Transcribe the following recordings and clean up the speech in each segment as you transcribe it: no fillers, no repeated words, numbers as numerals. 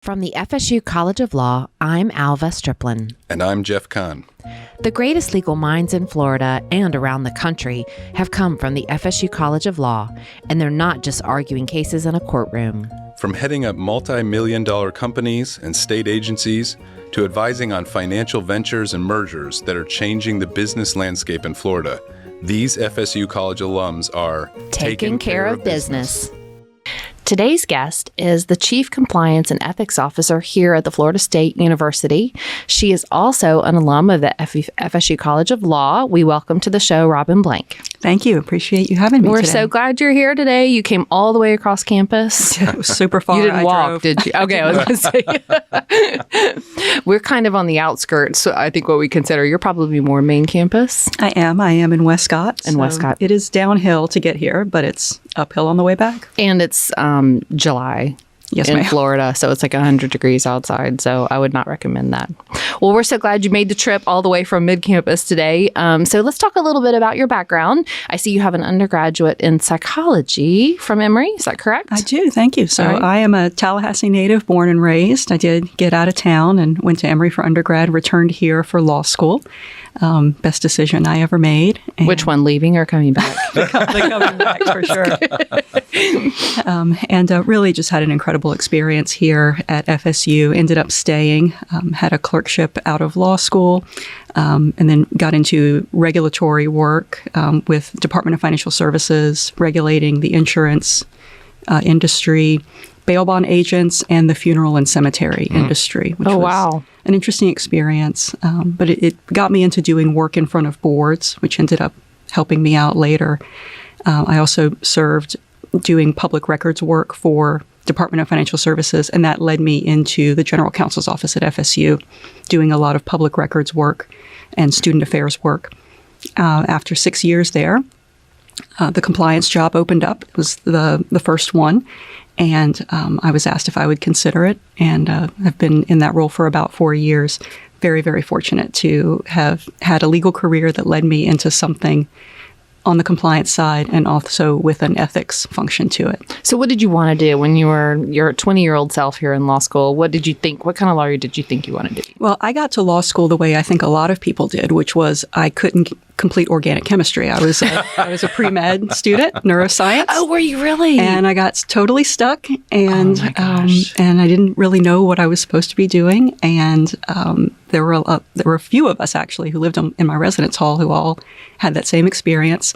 From the FSU College of Law, I'm Alva Striplin. And I'm Jeff Kahn. The greatest legal minds in Florida and around the country have come from the FSU College of Law, and they're not just arguing cases in a courtroom. From heading up multi-million-dollar companies and state agencies to advising on financial ventures and mergers that are changing the business landscape in Florida, these FSU College alums are taking care of business. Today's guest is the Chief Compliance and Ethics Officer here at the Florida State University. She is also an alum of the FSU College of Law. We welcome to the show Robyn Blank. Thank you. Appreciate you having me We're today. so glad you're here today. You came all the way across campus. It was super far. You didn't walk, drove. did you? Okay, I was going to say. We're kind of on the outskirts, so I think what we consider, you're probably more main campus. I am in Westcott. Westcott. It is downhill to get here, but it's uphill on the way back. And it's July. Yes, in ma'am. Florida, so it's like 100 degrees outside, so I would not recommend that. Well, we're so glad you made the trip all the way from mid-campus today. So let's talk a little bit about your background. I see you have an undergraduate in psychology from Emory. Is that correct? I do. Thank you. So Right. I am a Tallahassee native, born and raised. I did get out of town and went to Emory for undergrad, returned here for law school. Best decision I ever made. And Which one, leaving or coming back? the coming back for sure. And really just had an incredible experience here at FSU. Ended up staying, had a clerkship out of law school, and then got into regulatory work with Department of Financial Services, regulating the insurance industry, bail bond agents, and the funeral and cemetery industry, which was an interesting experience. But it got me into doing work in front of boards, which ended up helping me out later. I also served doing public records work for Department of Financial Services, and that led me into the General Counsel's office at FSU, doing a lot of public records work and student affairs work. After 6 years there, the compliance job opened up. It was the first one, and I was asked if I would consider it, and I've been in that role for about 4 years. Very, very fortunate to have had a legal career that led me into something on the compliance side and also with an ethics function to it. So what did you want to do when you were your 20-year-old self here in law school? What did you think? What kind of lawyer did you think you wanted to be? Well, I got to law school the way I think a lot of people did, which was I couldn't complete organic chemistry. I was a pre-med student, neuroscience. Oh, were you really? And I got totally stuck, and Oh my gosh. and I didn't really know what I was supposed to be doing. And there were a few of us actually who lived in my residence hall who all had that same experience.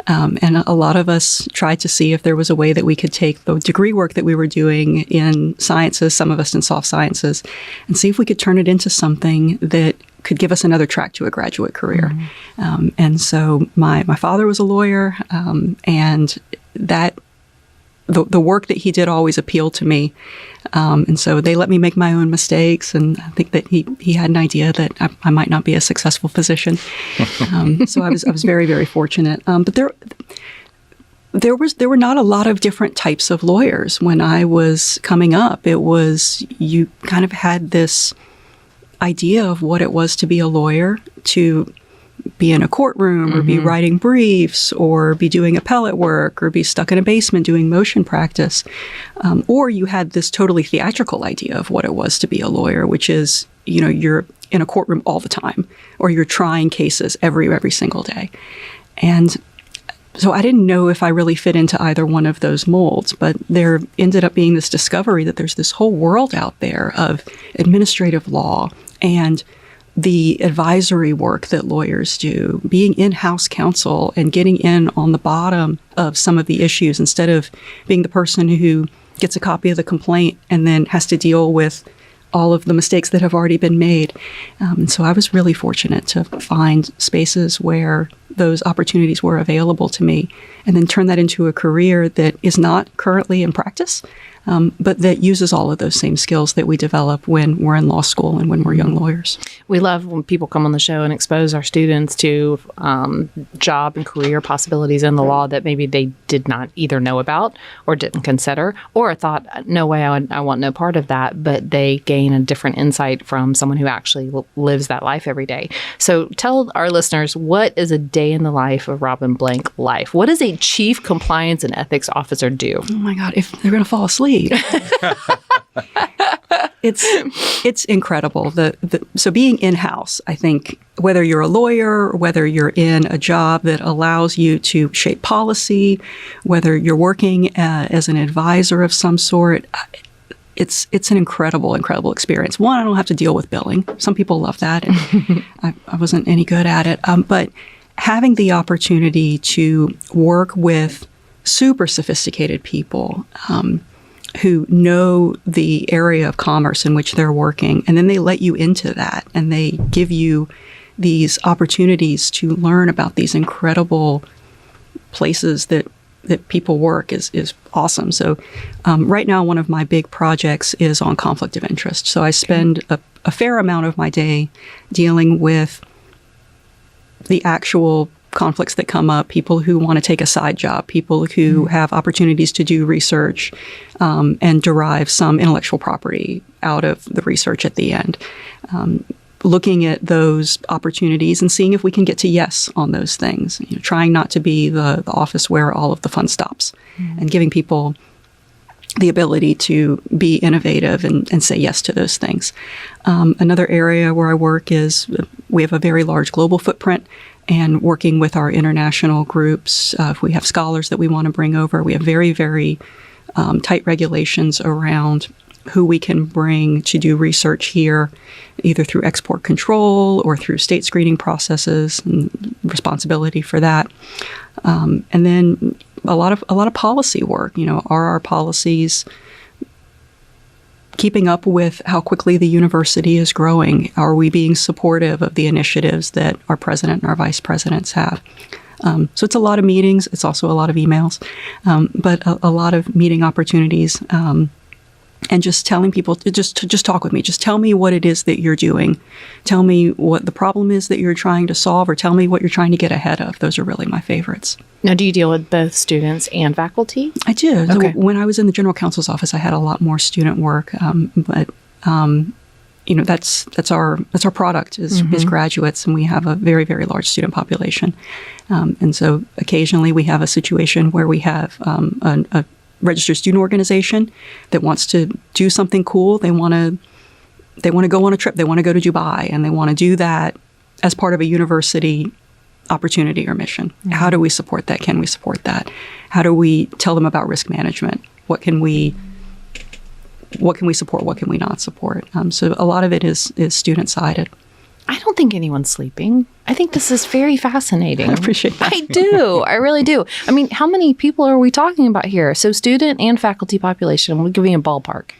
And a lot of us tried to see if there was a way that we could take the degree work that we were doing in sciences, some of us in soft sciences, and see if we could turn it into something that could give us another track to a graduate career. And so my father was a lawyer, and that the work that he did always appealed to me. And so they let me make my own mistakes, and I think that he had an idea that I might not be a successful physician. So I was very, very fortunate. But there were not a lot of different types of lawyers when I was coming up. It was, you kind of had this idea of what it was to be a lawyer, to be in a courtroom or be writing briefs or be doing appellate work or be stuck in a basement doing motion practice. Or you had this totally theatrical idea of what it was to be a lawyer, which is, you're in a courtroom all the time, or you're trying cases every single day. And so I didn't know if I really fit into either one of those molds, but there ended up being this discovery that there's this whole world out there of administrative law and the advisory work that lawyers do, being in-house counsel and getting in on the bottom of some of the issues instead of being the person who gets a copy of the complaint and then has to deal with all of the mistakes that have already been made. And so I was really fortunate to find spaces where those opportunities were available to me, and then turn that into a career that is not currently in practice, but that uses all of those same skills that we develop when we're in law school and when we're young lawyers. We love when people come on the show and expose our students to job and career possibilities in the law that maybe they did not either know about or didn't consider, or thought, no way, I want no part of that, but they gain a different insight from someone who actually lives that life every day. So tell our listeners, what is a day in the life of Robyn Blank life? What does a chief compliance and ethics officer do? Oh my God, if they're going to fall asleep. It's incredible. So being in-house, I think, whether you're a lawyer, or whether you're in a job that allows you to shape policy, whether you're working as an advisor of some sort, it's an incredible experience. One, I don't have to deal with billing. Some people love that, and I wasn't any good at it. But having the opportunity to work with super sophisticated people who know the area of commerce in which they're working, and then they let you into that, and they give you these opportunities to learn about these incredible places that people work is awesome. So right now, one of my big projects is on conflict of interest. So I spend a fair amount of my day dealing with the actual conflicts that come up, people who want to take a side job, people who have opportunities to do research and derive some intellectual property out of the research at the end. Looking at those opportunities and seeing if we can get to yes on those things, trying not to be the office where all of the fun stops, and giving people the ability to be innovative and say yes to those things. Another area where I work is we have a very large global footprint, and working with our international groups. If we have scholars that we want to bring over, we have very, very tight regulations around who we can bring to do research here, either through export control or through state screening processes and responsibility for that. And then a lot of policy work. Are our policies keeping up with how quickly the university is growing? Are we being supportive of the initiatives that our president and our vice presidents have? So it's a lot of meetings. It's also a lot of emails, but a lot of meeting opportunities. And just telling people to just talk with me. Just tell me what it is that you're doing. Tell me what the problem is that you're trying to solve, or tell me what you're trying to get ahead of. Those are really my favorites. Now, do you deal with both students and faculty? I do. Okay. So when I was in the general counsel's office, I had a lot more student work, but that's our product is graduates, and we have a very, very large student population. And so occasionally we have a situation where we have a registered student organization that wants to do something cool. They want to go on a trip. They want to go to Dubai, and they want to do that as part of a university opportunity or mission. Mm-hmm. How do we support that? Can we support that? How do we tell them about risk management? What can we support? What can we not support? So a lot of it is student-sided. I don't think anyone's sleeping. I think this is very fascinating. I appreciate that. I do. I really do. I mean, how many people are we talking about here? So student and faculty population, we'll give you a ballpark.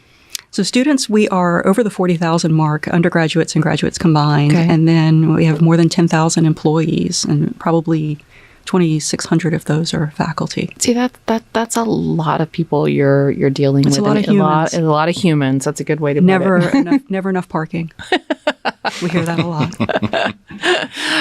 So students, we are over the 40,000 mark, undergraduates and graduates combined. Okay. And then we have more than 10,000 employees, and probably 2,600 of those are faculty. See, that's a lot of people you're dealing with. A lot of humans. A lot of humans. That's a good way to put it. Never enough parking. We hear that a lot.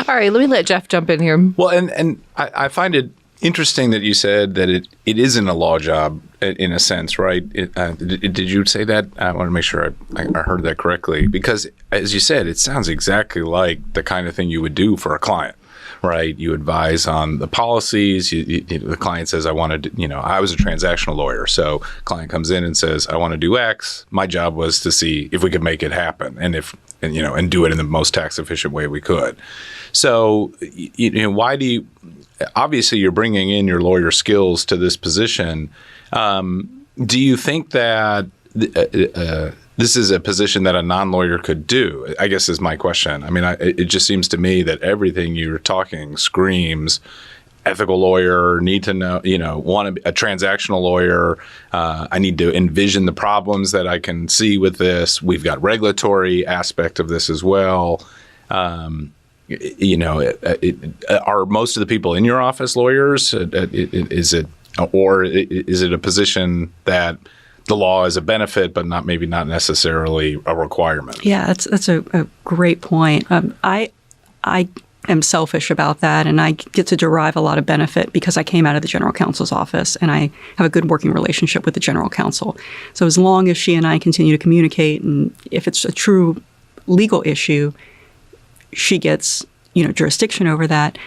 All right, let me let Jeff jump in here. Well, and I find it interesting that you said that it isn't a law job in a sense, right? Did you say that? I want to make sure I heard that correctly, because as you said, it sounds exactly like the kind of thing you would do for a client. Right, you advise on the policies. The client says, "I want to." I was a transactional lawyer, so client comes in and says, "I want to do X." My job was to see if we could make it happen, and do it in the most tax efficient way we could. So, why do you? Obviously, you're bringing in your lawyer skills to this position. Do you think that this is a position that a non-lawyer could do? I guess is my question. I mean, it just seems to me that everything you're talking screams ethical lawyer, need to know, want to be a transactional lawyer. I need to envision the problems that I can see with this. We've got regulatory aspect of this as well. Are most of the people in your office lawyers? Is it a position that the law is a benefit, but maybe not necessarily a requirement? Yeah, that's a great point. I am selfish about that, and I get to derive a lot of benefit because I came out of the general counsel's office, and I have a good working relationship with the general counsel. So as long as she and I continue to communicate, and if it's a true legal issue, she gets jurisdiction over that.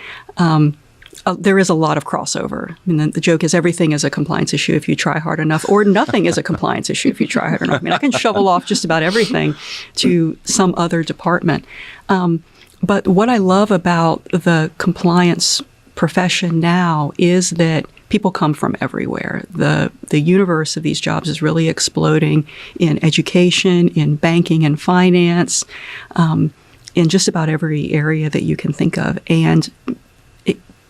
there is a lot of crossover. I mean, the joke is everything is a compliance issue if you try hard enough, or nothing is a compliance issue if you try hard enough. I mean, I can shovel off just about everything to some other department. But what I love about the compliance profession now is that people come from everywhere. The universe of these jobs is really exploding in education, in banking and finance, in just about every area that you can think of. And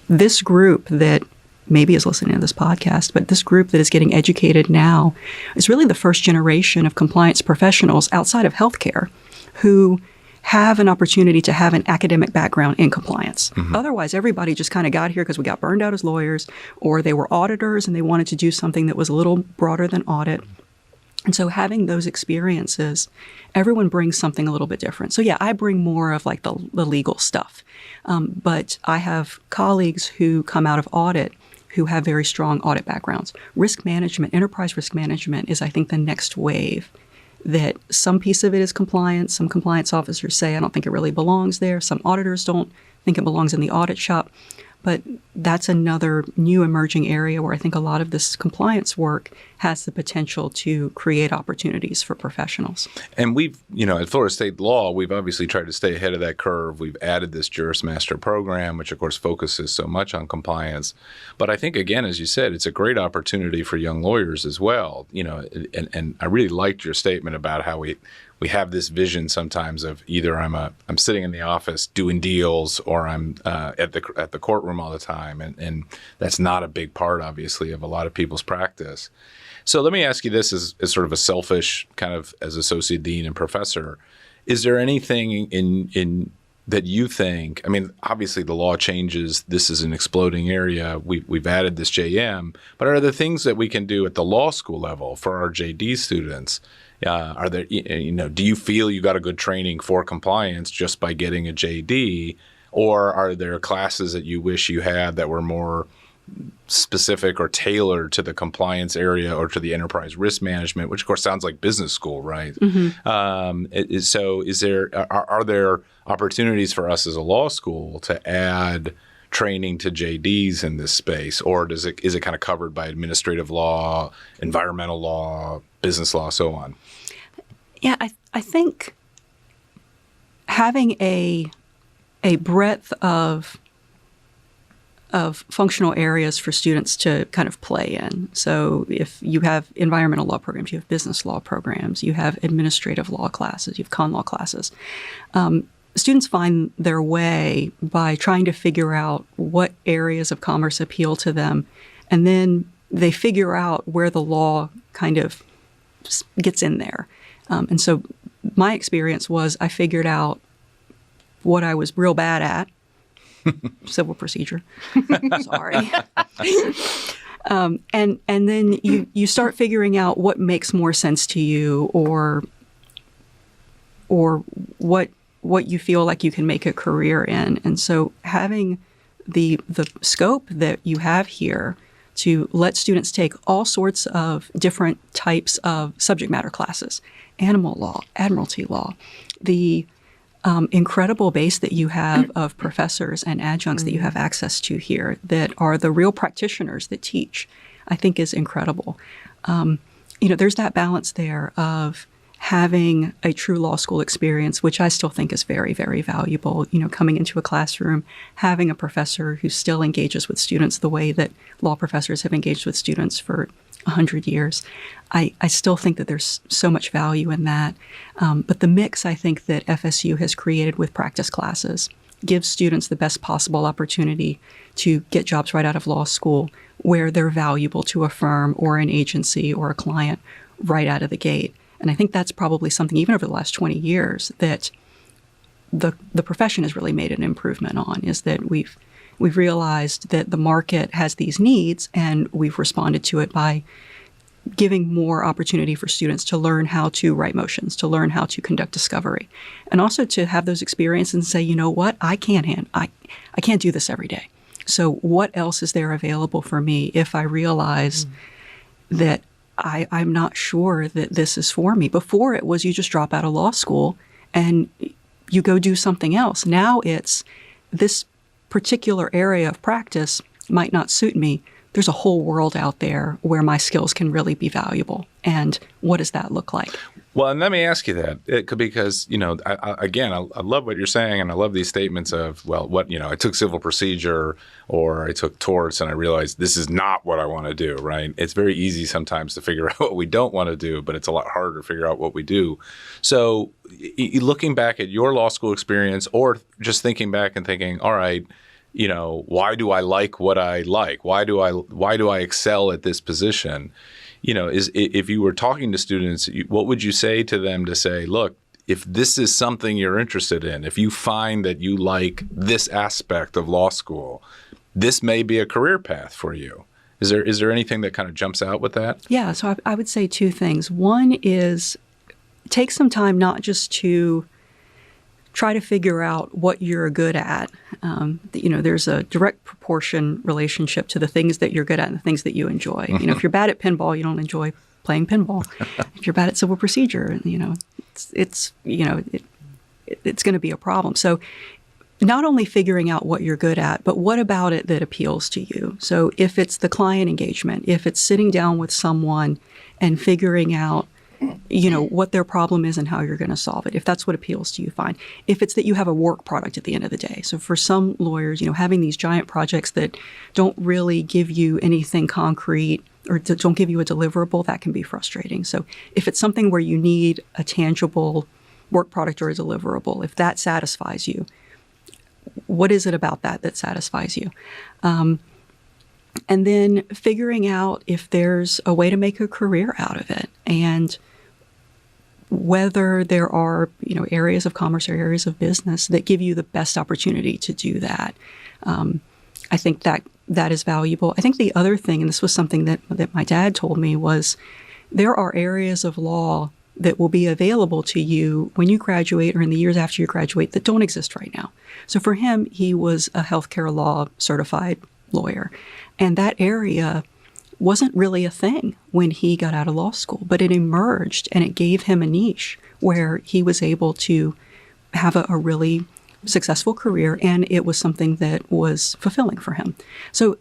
this group that maybe is listening to this podcast, but this group that is getting educated now is really the first generation of compliance professionals outside of healthcare who have an opportunity to have an academic background in compliance. Mm-hmm. Otherwise, everybody just kind of got here because we got burned out as lawyers, or they were auditors and they wanted to do something that was a little broader than audit. And so having those experiences, everyone brings something a little bit different. So yeah, I bring more of like the legal stuff. But I have colleagues who come out of audit who have very strong audit backgrounds. Risk management, enterprise risk management is, I think, the next wave. That some piece of it is compliance. Some compliance officers say, I don't think it really belongs there. Some auditors don't think it belongs in the audit shop. But that's another new emerging area where I think a lot of this compliance work has the potential to create opportunities for professionals. And we've, at Florida State Law, we've obviously tried to stay ahead of that curve. We've added this Juris Master program, which of course focuses so much on compliance. But I think, again, as you said, it's a great opportunity for young lawyers as well. And I really liked your statement about how we have this vision sometimes of either I'm sitting in the office doing deals, or I'm at the courtroom all the time, and that's not a big part, obviously, of a lot of people's practice. So let me ask you this as sort of a selfish kind of as associate dean and professor: is there anything in that you think? I mean, obviously the law changes. This is an exploding area. We've added this JM, but are there things that we can do at the law school level for our JD students? Are there, do you feel you got a good training for compliance just by getting a JD, or are there classes that you wish you had that were more specific or tailored to the compliance area or to the enterprise risk management, which of course sounds like business school, right? Mm-hmm. So are there opportunities for us as a law school to add training to JDs in this space, or is it kind of covered by administrative law, environmental law, business law, so on? Yeah, I think having a breadth of functional areas for students to kind of play in. So if you have environmental law programs, you have business law programs, you have administrative law classes, you have con law classes. Students find their way by trying to figure out what areas of commerce appeal to them, and then they figure out where the law kind of gets in there. And so my experience was I figured out what I was real bad at, civil procedure. Sorry. And then you start figuring out what makes more sense to you, or what you feel like you can make a career in. And so having the scope that you have here to let students take all sorts of different types of subject matter classes, animal law, admiralty law, the incredible base that you have of professors and adjuncts that you have access to here that are the real practitioners that teach, I think is incredible. There's that balance there of having a true law school experience, which I still think is very, very valuable. Coming into a classroom, having a professor who still engages with students the way that law professors have engaged with students for 100 years. I still think that there's so much value in that. But the mix, I think, that FSU has created with practice classes gives students the best possible opportunity to get jobs right out of law school where they're valuable to a firm or an agency or a client right out of the gate. And I think that's probably something, even over the last 20 years, that the profession has really made an improvement on, is that we've realized that the market has these needs, and we've responded to it by giving more opportunity for students to learn how to write motions, to learn how to conduct discovery, and also to have those experiences and say, you know what, I can't do this every day. So what else is there available for me if I realize that I'm not sure that this is for me? Before it was you just drop out of law school and you go do something else. Now it's this particular area of practice might not suit me, there's a whole world out there where my skills can really be valuable. And what does that look like? Well, and let me ask you that, because, I love what you're saying, and I love these statements of, I took civil procedure or I took torts and I realized this is not what I want to do, right? It's very easy sometimes to figure out what we don't want to do, but it's a lot harder to figure out what we do. So looking back at your law school experience, or just thinking back and thinking, all right, why do I like what I like? Why do I excel at this position? If you were talking to students, what would you say to them to say, look, if this is something you're interested in, if you find that you like this aspect of law school, this may be a career path for you. Is there anything that kind of jumps out with that? Yeah, so I would say two things. One is take some time not just to try to figure out what you're good at. There's a direct proportion relationship to the things that you're good at and the things that you enjoy. If you're bad at pinball, you don't enjoy playing pinball. If you're bad at civil procedure, it's going to be a problem. So not only figuring out what you're good at, but what about it that appeals to you? So if it's the client engagement, if it's sitting down with someone and figuring out what their problem is and how you're going to solve it. If that's what appeals to you, fine. If it's that you have a work product at the end of the day. So for some lawyers, having these giant projects that don't really give you anything concrete or don't give you a deliverable, that can be frustrating. So if it's something where you need a tangible work product or a deliverable, if that satisfies you, what is it about that satisfies you? And then figuring out if there's a way to make a career out of it, and whether there are, areas of commerce or areas of business that give you the best opportunity to do that. I think that is valuable. I think the other thing, and this was something that my dad told me, was there are areas of law that will be available to you when you graduate or in the years after you graduate that don't exist right now. So for him, he was a healthcare law certified lawyer. And that area wasn't really a thing when he got out of law school, but it emerged and it gave him a niche where he was able to have a really successful career, and it was something that was fulfilling for him. So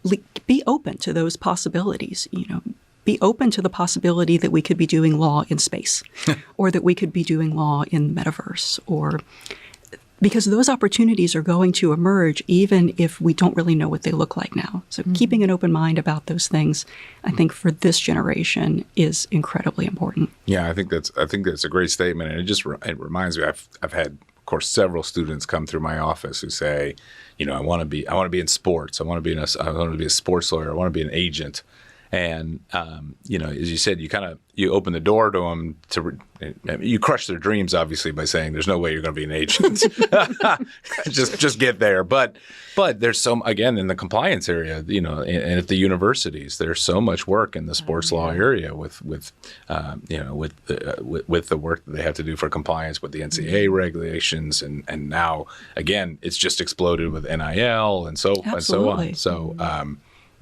be open to those possibilities, Be open to the possibility that we could be doing law in space or that we could be doing law in the metaverse, because those opportunities are going to emerge even if we don't really know what they look like now. So keeping an open mind about those things, I think for this generation is incredibly important. Yeah, I think that's a great statement, and it reminds me. I've had, of course, several students come through my office who say, I want to be in sports. I want to be a sports lawyer. I want to be an agent. And, as you said, you open the door to them you crush their dreams, obviously, by saying there's no way you're going to be an agent. just get there. But there's again, in the compliance area, and at the universities, there's so much work in the sports law area with the work that they have to do for compliance with the NCAA regulations. And now, again, it's just exploded with NIL and so on. So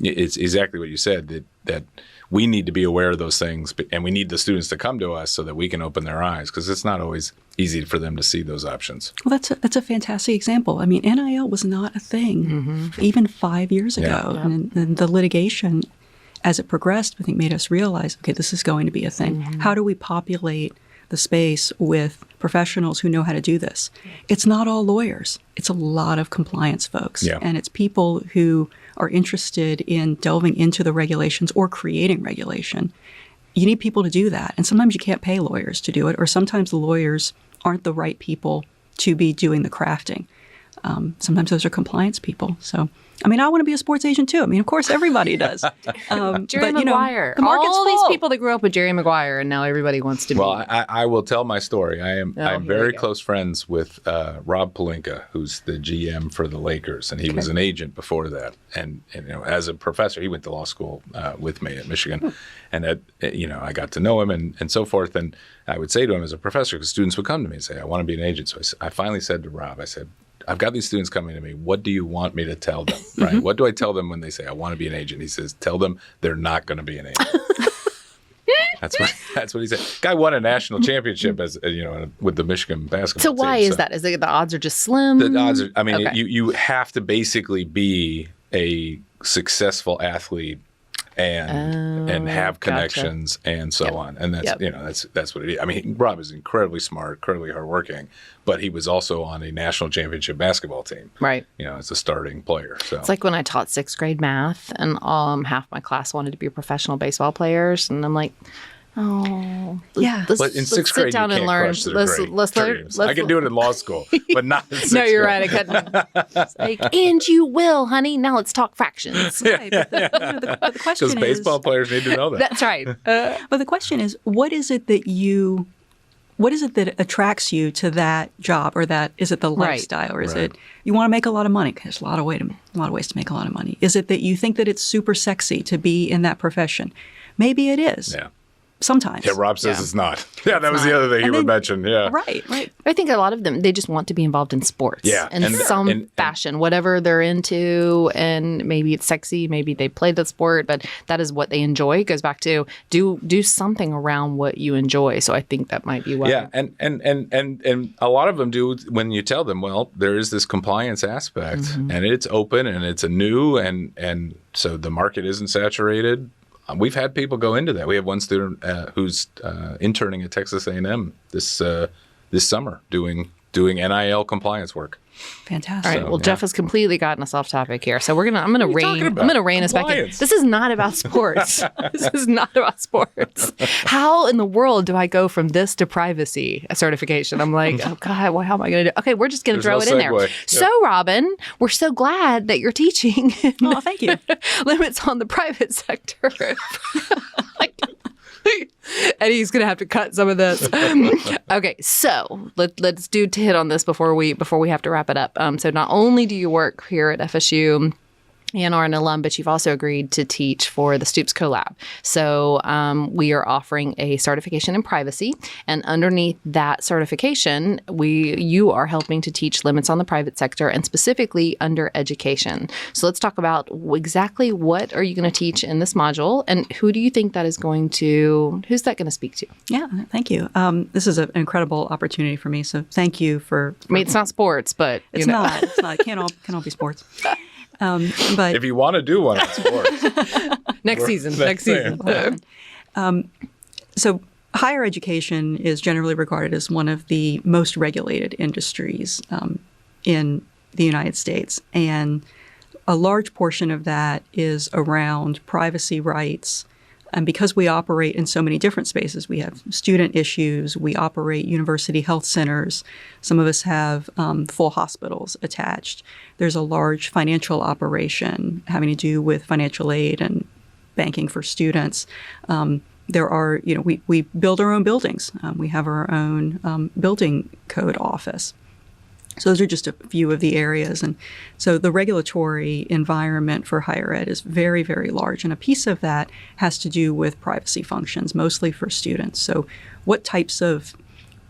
it's exactly what you said, that we need to be aware of those things, and we need the students to come to us so that we can open their eyes, because it's not always easy for them to see those options. Well, that's a fantastic example. I mean, NIL was not a thing even 5 years ago. Yeah. And the litigation, as it progressed, I think made us realize, okay, this is going to be a thing. How do we populate the space with professionals who know how to do this? It's not all lawyers. It's a lot of compliance folks. Yeah. And it's people who are interested in delving into the regulations or creating regulation. You need people to do that. And sometimes you can't pay lawyers to do it, or sometimes the lawyers aren't the right people to be doing the crafting. Sometimes those are compliance people. So, I want to be a sports agent too. Of course, everybody does. Jerry Maguire. The market's all full. These people that grew up with Jerry Maguire, and now everybody wants to be. Well, I will tell my story. I'm very close friends with Rob Pelinka, who's the GM for the Lakers, and he was an agent before that. And as a professor, he went to law school with me at Michigan, and I got to know him and so forth. And I would say to him as a professor, because students would come to me and say, "I want to be an agent." So I finally said to Rob, I said, I've got these students coming to me. What do you want me to tell them? Right? What do I tell them when they say, I want to be an agent? He says, tell them they're not going to be an agent. That's what he said. Guy won a national championship with the Michigan basketball So why team. is that? Is it the odds are just slim? The odds are. I mean, Okay. you have to basically be a successful athlete and have connections and so on. And that's that's what it is. I mean, Rob is incredibly smart, incredibly hardworking, but he was also on a national championship basketball team. Right. As a starting player. So It's like when I taught 6th grade math and half my class wanted to be professional baseball players. And I'm like, Yeah. but in 6th grade, sit down you and can't learn. crush their dreams. I can do it in law school, but not in 6th No, you're grade. right. I couldn't. It's like, and you will, honey. Now let's talk fractions. Right, but the Because question baseball is, players need to know that. That's right. but the question is, what is it that attracts you to that job, or is it the Right. lifestyle, or is Right. it you want to make a lot of money? 'Cause there's a lot of ways to make a lot of money. Is it that you think that it's super sexy to be in that profession? Maybe it is. Yeah. Sometimes. Yeah, Rob says Yeah. it's not. Yeah, that was the not. other thing he And would then- mention. Yeah. Right. I think a lot of them, they just want to be involved in sports Yeah, in and- some and- fashion, whatever they're into. And maybe it's sexy. Maybe they played the sport, but that is what they enjoy. It goes back to do something around what you enjoy. So I think that might be why. Yeah, and a lot of them do when you tell them, well, there is this compliance aspect, and it's open and it's a new, and so the market isn't saturated. We've had people go into that. We have one student who's interning at Texas A&M this summer doing NIL compliance work. Fantastic. All right. Well, yeah. Jeff has completely gotten us off topic here, so I'm gonna talking about? rein us back in. Compliance. This is not about sports. This is not about sports. How in the world do I go from this to privacy certification? I'm like, oh God, well, how am I gonna do? Okay, we're just gonna There's throw no it in there. segue. So, Robyn, we're so glad that you're teaching Oh, thank you. limits on the private sector. And he's gonna have to cut some of this. Okay, so let's do to hit on this before we have to wrap it up. So not only do you work here at FSU and are an alum, but you've also agreed to teach for the Stoops Colab. So we are offering a certification in privacy, and underneath that certification, you are helping to teach limits on the private sector, and specifically under education. So let's talk about exactly what are you going to teach in this module, and who's that going to speak to? Yeah, thank you. This is an incredible opportunity for me. So thank you for. I mean, it's not sports, but It's not. It's not. It can't all be sports. But If you want to do one on sports, next season. so higher education is generally regarded as one of the most regulated industries in the United States, and a large portion of that is around privacy rights. And because we operate in so many different spaces, we have student issues, we operate university health centers, some of us have full hospitals attached. There's a large financial operation having to do with financial aid and banking for students. There are, we build our own buildings. We have our own building code office. So those are just a few of the areas. And so the regulatory environment for higher ed is very, very large. And a piece of that has to do with privacy functions, mostly for students. So what types of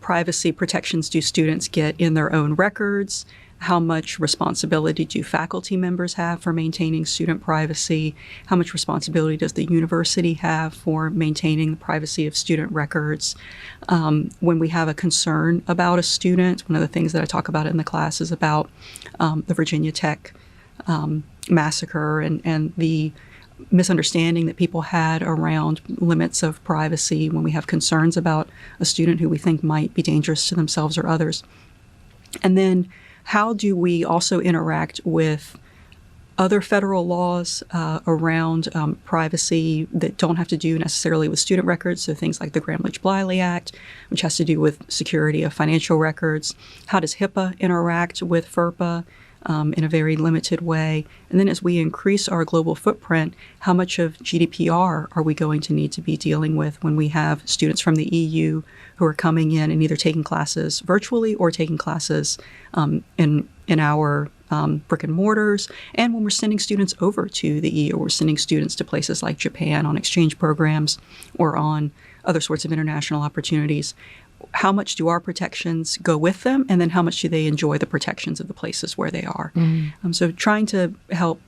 privacy protections do students get in their own records? How much responsibility do faculty members have for maintaining student privacy? How much responsibility does the university have for maintaining the privacy of student records? When we have a concern about a student, one of the things that I talk about in the class is about the Virginia Tech massacre and the misunderstanding that people had around limits of privacy when we have concerns about a student who we think might be dangerous to themselves or others. And then how do we also interact with other federal laws around privacy that don't have to do necessarily with student records? So things like the Gramm-Leach-Bliley Act, which has to do with security of financial records. How does HIPAA interact with FERPA in a very limited way? And then as we increase our global footprint, how much of GDPR are we going to need to be dealing with when we have students from the EU who are coming in and either taking classes virtually or taking classes in our brick and mortars, and when we're sending students over to the EU, we're sending students to places like Japan on exchange programs or on other sorts of international opportunities. How much do our protections go with them, and then how much do they enjoy the protections of the places where they are? So trying to help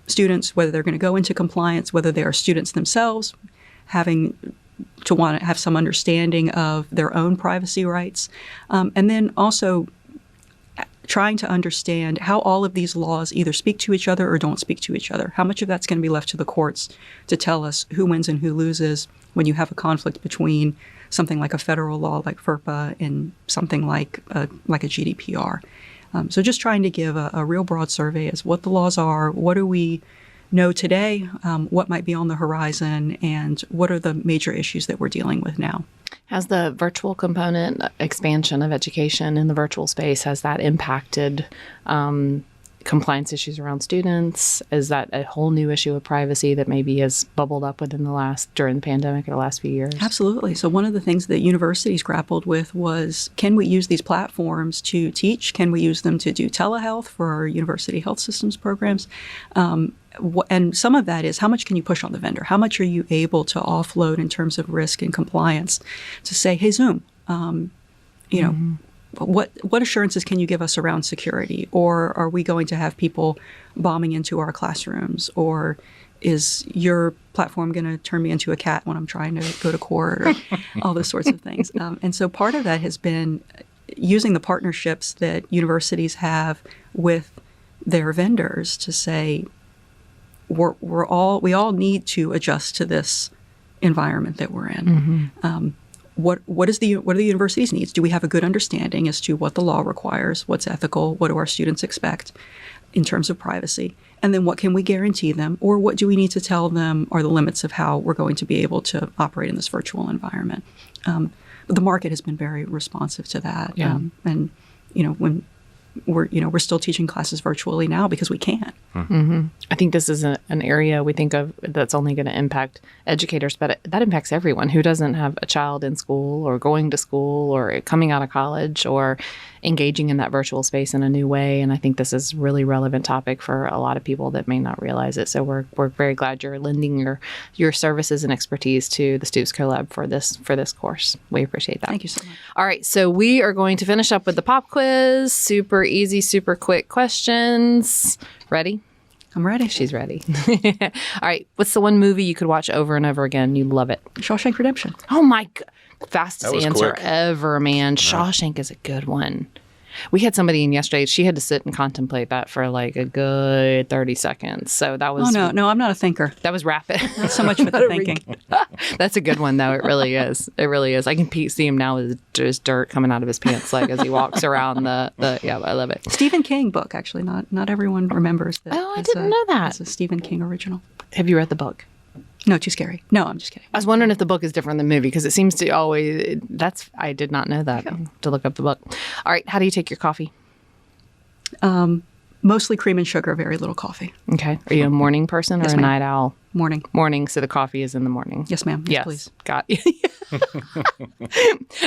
students, whether they're going to go into compliance, whether they are students themselves, having to want to have some understanding of their own privacy rights, and then also trying to understand how all of these laws either speak to each other or don't speak to each other. How much of that's going to be left to the courts to tell us who wins and who loses when you have a conflict between something like a federal law like FERPA and something like a GDPR. So just trying to give a real broad survey as what the laws are, what do we know today, what might be on the horizon, and what are the major issues that we're dealing with now. Has the virtual component expansion of education in the virtual space, has that impacted compliance issues around students? Is that a whole new issue of privacy that maybe has bubbled up during the pandemic or the last few years? Absolutely. So one of the things that universities grappled with was, can we use these platforms to teach? Can we use them to do telehealth for our university health systems programs? And some of that is, how much can you push on the vendor? How much are you able to offload in terms of risk and compliance to say, hey, Zoom, what assurances can you give us around security? Or are we going to have people bombing into our classrooms? Or is your platform going to turn me into a cat when I'm trying to go to court? Or all those sorts of things. And so part of that has been using the partnerships that universities have with their vendors to say, we all need to adjust to this environment that we're in. What are the university's needs? Do we have a good understanding as to what the law requires, what's ethical, what do our students expect in terms of privacy? And then what can we guarantee them, or what do we need to tell them are the limits of how we're going to be able to operate in this virtual environment? The market has been very responsive to that. Yeah. And when we're still teaching classes virtually now because we can. I think this is an area we think of that's only going to impact educators, but that impacts everyone who doesn't have a child in school or going to school or coming out of college or engaging in that virtual space in a new way. And I think this is a really relevant topic for a lot of people that may not realize it. So we're very glad you're lending your services and expertise to the Stoops Colab for this course. We appreciate that. Thank you so much. All right, so we are going to finish up with the pop quiz. Super easy, super quick questions. Ready? I'm ready. She's ready. All right, what's the one movie you could watch over and over again? You love it. Shawshank Redemption. Oh my God. Fastest That was answer quick. ever, man. Shawshank is a good one. We had somebody in yesterday. She had to sit and contemplate that for like a good 30 seconds. So that was... Oh, no, I'm not a thinker. That was rapid. Not so much for the thinking. That's a good one, though. It really is. It really is. I can see him now with just dirt coming out of his pants, like as he walks around the yeah, I love it. Stephen King book, actually. Not everyone remembers that. Oh, I didn't know that. It's a Stephen King original. Have you read the book? No, too scary. No, I'm just kidding. I was wondering if the book is different than the movie because it seems to always... I did not know that. To look up the book. All right. How do you take your coffee? Mostly cream and sugar, very little coffee. Okay. Are you a morning person or Yes, a ma'am. night owl? Morning. Morning, so the coffee is in the morning. Yes, ma'am. Yes, please. Got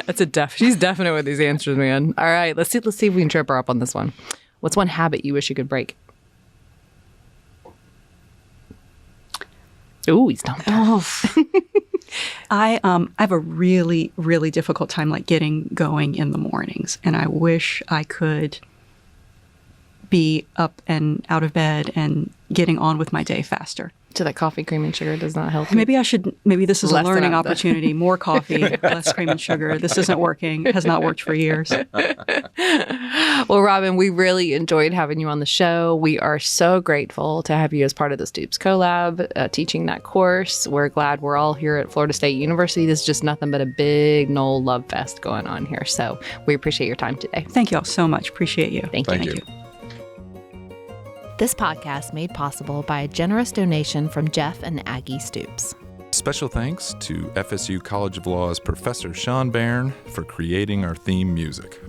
That's she's definite with these answers, man. All right, let's see if we can trip her up on this one. What's one habit you wish you could break? Ooh, he's dumped her. Oh. I have a really, really difficult time like getting going in the mornings, and I wish I could be up and out of bed and getting on with my day faster. So that coffee, cream, and sugar does not help you? Maybe this is Less a than learning out there. opportunity. More coffee, less cream and sugar. This isn't working. Has not worked for years. Well, Robyn, we really enjoyed having you on the show. We are so grateful to have you as part of the Stoops Colab, teaching that course. We're glad we're all here at Florida State University. This is just nothing but a big Knoll love fest going on here. So we appreciate your time today. Thank you all so much. Appreciate you. Thank you. This podcast made possible by a generous donation from Jeff and Aggie Stoops. Special thanks to FSU College of Law's Professor Sean Bairn for creating our theme music.